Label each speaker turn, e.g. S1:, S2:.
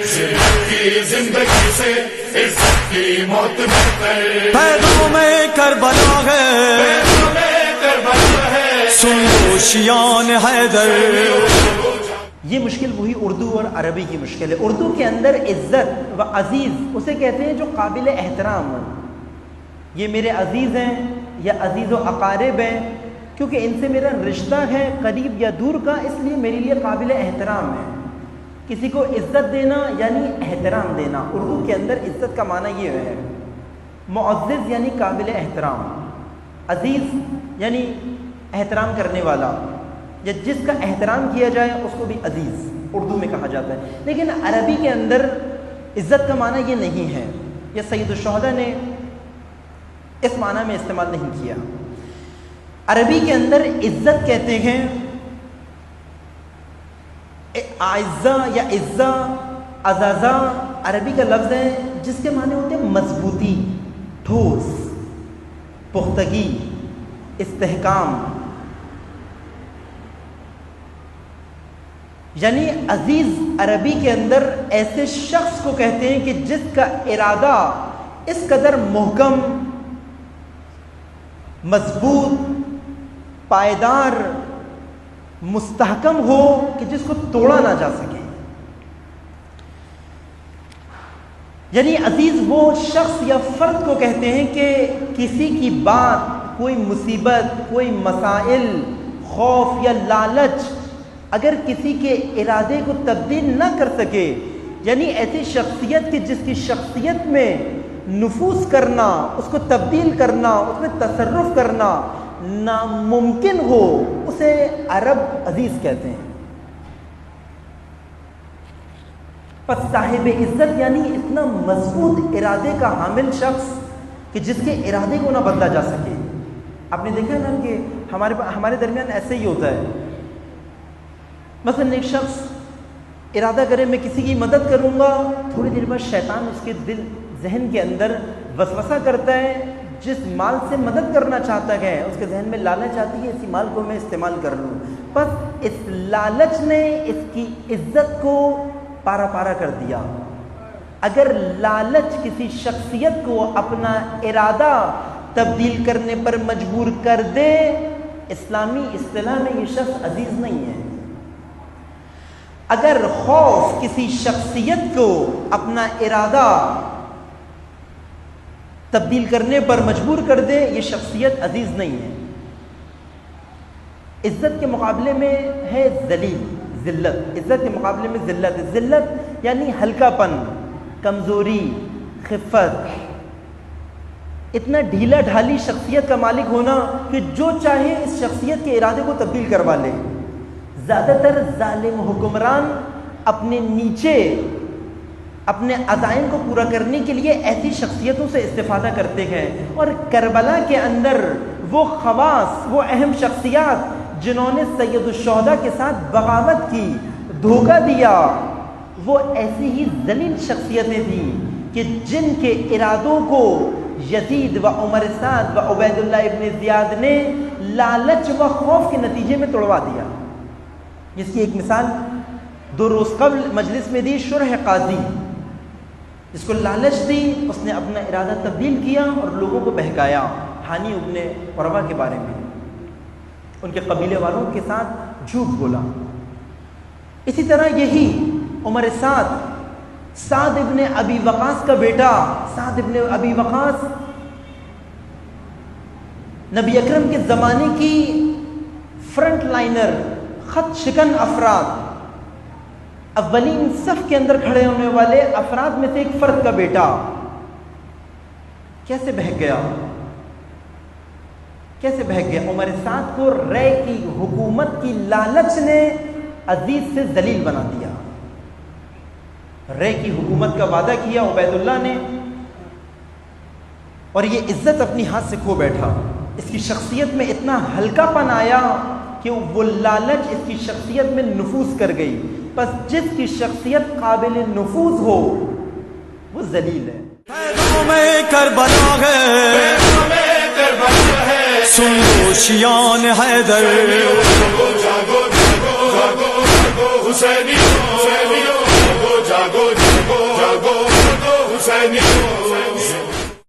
S1: کی زندگی سے عزت کی موت بہتر،
S2: پیغام کربلا ہے، سن لو شیعان حیدر۔
S3: یہ مشکل وہی اردو اور عربی کی مشکل ہے۔ اردو کے اندر عزت و عزیز اسے کہتے ہیں جو قابل احترام ہو۔ یہ میرے عزیز ہیں یا عزیز و اقارب ہیں، کیونکہ ان سے میرا رشتہ ہے قریب یا دور کا، اس لیے میرے لیے قابل احترام ہے۔ کسی کو عزت دینا یعنی احترام دینا۔ اردو کے اندر عزت کا معنی یہ ہے، معزز یعنی قابل احترام، عزیز یعنی احترام کرنے والا، یا جس کا احترام کیا جائے اس کو بھی عزیز اردو میں کہا جاتا ہے۔ لیکن عربی کے اندر عزت کا معنی یہ نہیں ہے، یا سید الشہداء نے اس معنی میں استعمال نہیں کیا۔ عربی کے اندر عزت کہتے ہیں اعزہ یا عزہ، عزازہ عربی کا لفظ ہے جس کے معنی ہوتے ہیں مضبوطی، ٹھوس، پختگی، استحکام۔ یعنی عزیز عربی کے اندر ایسے شخص کو کہتے ہیں کہ جس کا ارادہ اس قدر محکم، مضبوط، پائیدار، مستحکم ہو کہ جس کو توڑا نہ جا سکے۔ یعنی عزیز وہ شخص یا فرد کو کہتے ہیں کہ کسی کی بات، کوئی مصیبت، کوئی مسائل، خوف یا لالچ اگر کسی کے ارادے کو تبدیل نہ کر سکے، یعنی ایسی شخصیت کی جس کی شخصیت میں نفوذ کرنا، اس کو تبدیل کرنا، اس میں تصرف کرنا ناممکن ہو، اسے عرب عزیز کہتے ہیں۔ پس صاحب عزت یعنی اتنا مضبوط ارادے کا حامل شخص کہ جس کے ارادے کو نہ بدلا جا سکے۔ آپ نے دیکھا نا کہ ہمارے درمیان ایسے ہی ہوتا ہے۔ مثلا ایک شخص ارادہ کرے میں کسی کی مدد کروں گا، تھوڑی دیر بعد شیطان اس کے دل ذہن کے اندر وسوسہ کرتا ہے، جس مال سے مدد کرنا چاہتا ہے اس کے ذہن میں لالچ آتی ہے اسی مال کو میں استعمال کر لوں۔ بس اس لالچ نے اس کی عزت کو پارا پارا کر دیا۔ اگر لالچ کسی شخصیت کو اپنا ارادہ تبدیل کرنے پر مجبور کر دے، اسلامی اصطلاح میں یہ شخص عزیز نہیں ہے۔ اگر خوف کسی شخصیت کو اپنا ارادہ تبدیل کرنے پر مجبور کر دے، یہ شخصیت عزیز نہیں ہے۔ عزت کے مقابلے میں ہے ذلیل، ذلت۔ عزت کے مقابلے میں ذلت ہے۔ ذلت یعنی ہلکا پن، کمزوری، خفت، اتنا ڈھیلا ڈھالی شخصیت کا مالک ہونا کہ جو چاہے اس شخصیت کے ارادے کو تبدیل کروا لے۔ زیادہ تر ظالم حکمران اپنے نیچے اپنے عزائم کو پورا کرنے کے لیے ایسی شخصیتوں سے استفادہ کرتے ہیں، اور کربلا کے اندر وہ خواص، وہ اہم شخصیات جنہوں نے سید الشہداء کے ساتھ بغاوت کی، دھوکہ دیا، وہ ایسی ہی ذلیل شخصیتیں تھیں کہ جن کے ارادوں کو یزید و عمر سعد و عبید اللہ ابن زیاد نے لالچ و خوف کے نتیجے میں توڑوا دیا۔ جس کی ایک مثال 2 روز قبل مجلس میں دی شرح قاضی، جس کو لالچ دی، اس نے اپنا ارادہ تبدیل کیا اور لوگوں کو بہکایا ہانی ابن قربہ کے بارے میں، ان کے قبیلے والوں کے ساتھ جھوٹ بولا۔ اسی طرح یہی عمر سعد ابن ابی وقاص کا بیٹا، سعد ابن ابی وقاص نبی اکرم کے زمانے کی فرنٹ لائنر، خط شکن افراد، اولین صف کے اندر کھڑے ہونے والے افراد میں سے ایک فرد کا بیٹا کیسے بہک گیا؟ کیسے بہک گیا؟ عمر سعد کو رے کی حکومت کی لالچ نے عزیز سے ذلیل بنا دیا۔ رے کی حکومت کا وعدہ کیا عبید اللہ نے، اور یہ عزت اپنی ہاتھ سے کھو بیٹھا۔ اس کی شخصیت میں اتنا ہلکا پن آیا کہ وہ لالچ اس کی شخصیت میں نفوذ کر گئی۔ بس جس کی شخصیت قابل نفوذ ہو وہ ذلیل ہے۔
S2: پیغام کربلا ہے، سن لو شیعان حیدر،
S1: جاگو جاگو جاگو حسینی، جاگو جاگو حسینیوں